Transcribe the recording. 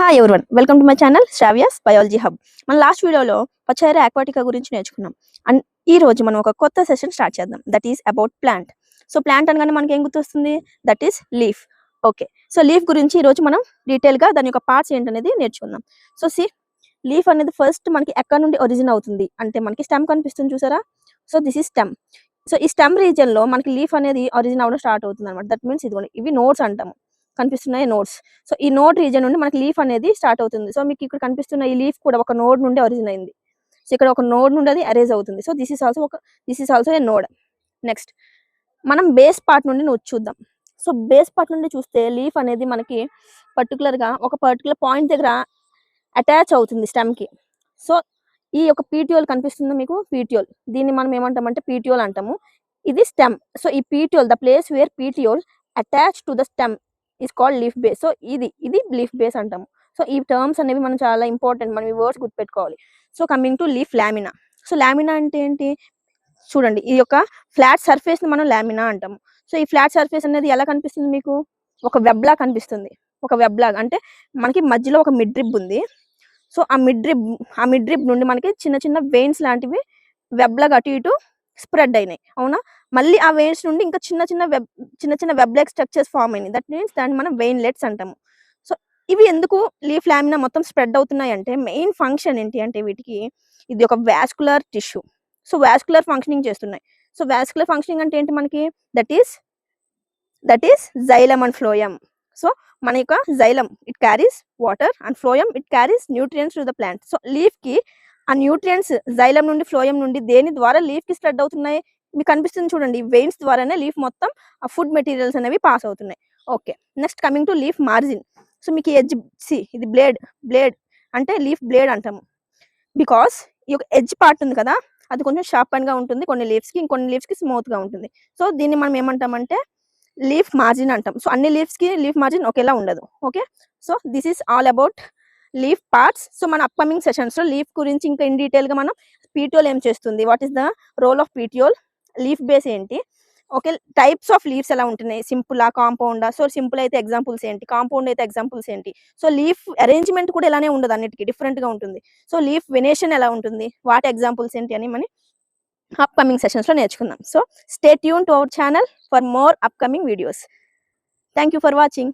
Hi everyone, welcome to my channel Sravya's biology hub. మన last వీడియోలో Pachira ఆక్వాటికా గురించి నేర్చుకున్నాం. అండ్ ఈ రోజు మనం ఒక కొత్త సెషన్ స్టార్ట్ చేద్దాం. That is about plant. So plant అనగానే మనకి ఏం గుర్తొస్తుంది? That is leaf. Okay, so leaf గురించి ఈ రోజు మనం డీటెయిల్గా దాని యొక్క పార్ట్స్ ఏంటనేది నేర్చుకుందాం. సో లీఫ్ అనేది ఫస్ట్ మనకి ఎక్కడ నుండి ఒరిజిన్ అవుతుంది అంటే మనకి స్టెమ్ కనిపిస్తుంది చూసారా? So this is stem. So ఈ స్టెమ్ రీజియన్ లో మనకి లీఫ్ అనేది ఒరిజిన్ అవ్వడం స్టార్ట్ అవుతుంది అనమాట. దట్ మీన్స్ ఇవి నోట్స్ అంటాము. కనిపిస్తున్నాయి నోట్స్. సో ఈ నోడ్ రీజియన్ నుండి మనకి లీఫ్ అనేది స్టార్ట్ అవుతుంది. సో మీకు ఇక్కడ కనిపిస్తున్న ఈ లీఫ్ కూడా ఒక నోడ్ నుండి ఒరిజిన్ అయింది. సో ఇక్కడ ఒక నోడ్ నుండి అది అరేజ్ అవుతుంది. So this is also a node. Next మనం బేస్ పార్ట్ నుండి చూద్దాం. సో బేస్ పార్ట్ నుండి చూస్తే లీఫ్ అనేది మనకి పర్టికులర్గా ఒక పర్టికులర్ పాయింట్ దగ్గర అటాచ్ అవుతుంది స్టెమ్ కి. సో ఈ యొక్క పీటియోల్ కనిపిస్తుందో మీకు? పీటియోల్, దీన్ని మనం ఏమంటామంటే పీటియోల్ అంటాము. ఇది స్టెమ్. సో ఈ petiole, the place where petiole attach to the stem is called leaf base. So ఇది లీఫ్ బేస్ అంటాము. సో ఈ టర్మ్స్ అనేవి మనం చాలా ఇంపార్టెంట్, మనం ఈ వర్డ్స్ గుర్తుపెట్టుకోవాలి. So coming to leaf lamina. So lamina అంటే ఏంటి చూడండి, ఈ యొక్క ఫ్లాట్ సర్ఫేస్ ని మనం లామినా అంటాము. సో ఈ ఫ్లాట్ సర్ఫేస్ అనేది ఎలా కనిపిస్తుంది మీకు? ఒక వెబ్ లా కనిపిస్తుంది. ఒక వెబ్ లాగా అంటే మనకి మధ్యలో ఒక మిడ్ రిబ్ ఉంది. సో ఆ మిడ్ రిబ్ నుండి మనకి చిన్న చిన్న వెయిన్స్ లాంటివి వెబ్ లాగా అటు ఇటు స్ప్రెడ్ అయినాయి, అవునా? మళ్ళీ ఆ వెయిన్స్ నుండి ఇంకా చిన్న చిన్న వెబ్ లైక్ స్ట్రక్చర్స్ ఫామ్ అయినాయి. దట్ మీన్స్ దాన్ని మనం వెయిన్లెట్స్ అంటాము. సో ఇవి ఎందుకు లీఫ్ లామినా మొత్తం స్ప్రెడ్ అవుతున్నాయి అంటే మెయిన్ ఫంక్షన్ ఏంటి అంటే వీటికి ఇది ఒక vascular tissue. So vascular functioning చేస్తున్నాయి. సో వాస్కులర్ ఫంక్షనింగ్ అంటే ఏంటి మనకి? That is xylem and phloem. So మన యొక్క xylem it carries water and phloem it carries nutrients to the plant. So leaf కి ఆ న్యూట్రియంట్స్ జైలం నుండి ఫ్లోయం నుండి దేని ద్వారా లీఫ్ కి స్ప్రెడ్ అవుతున్నాయి? మీకు కనిపిస్తుంది చూడండి, వెయిన్స్ ద్వారానే లీఫ్ మొత్తం ఆ ఫుడ్ మెటీరియల్స్ అనేవి పాస్ అవుతున్నాయి. Okay, next coming to leaf margin. So మీకు ఎడ్జ్ ఇది బ్లేడ్ అంటే లీఫ్ బ్లేడ్ అంటాము. బికాస్ ఈ యొక్క ఎడ్జ్ పార్ట్ ఉంది కదా, అది కొంచెం షార్పన్ గా ఉంటుంది కొన్ని లీవ్స్ కి, ఇంకొన్ని లీవ్స్ కి స్మూత్ గా ఉంటుంది. సో దీన్ని మనం ఏమంటామంటే లీఫ్ మార్జిన్ అంటాం. సో అన్ని లీవ్స్ కి లీఫ్ మార్జిన్ ఒకేలా ఉండదు. Okay, so this is all about leaf parts. So మన అప్కమింగ్ సెషన్స్ లో లీఫ్ గురించి ఇంకా ఇన్ డీటెయిల్ గా మనం పీటియోల్ ఏం చేస్తుంది, what is the role of petiole, leaf base ఏంటి, ఓకే, టైప్స్ ఆఫ్ లీవ్స్ ఎలా ఉంటున్నాయి, సింపుల్ కాంపౌండా, సో సింపుల్ అయితే ఎగ్జాంపుల్స్ ఏంటి, కాంపౌండ్ అయితే ఎగ్జాంపుల్స్ ఏంటి. సో లీఫ్ అరేంజ్మెంట్ కూడా ఇలానే ఉండదు, అన్నిటికీ డిఫరెంట్ గా ఉంటుంది. సో లీఫ్ వెనేషన్ ఎలా ఉంటుంది, వాటి ఎగ్జాంపుల్స్ ఏంటి అని మనం అప్కమింగ్ సెషన్స్ లో నేర్చుకుందాం. So stay tune to our channel for more upcoming videos. Thank you for watching.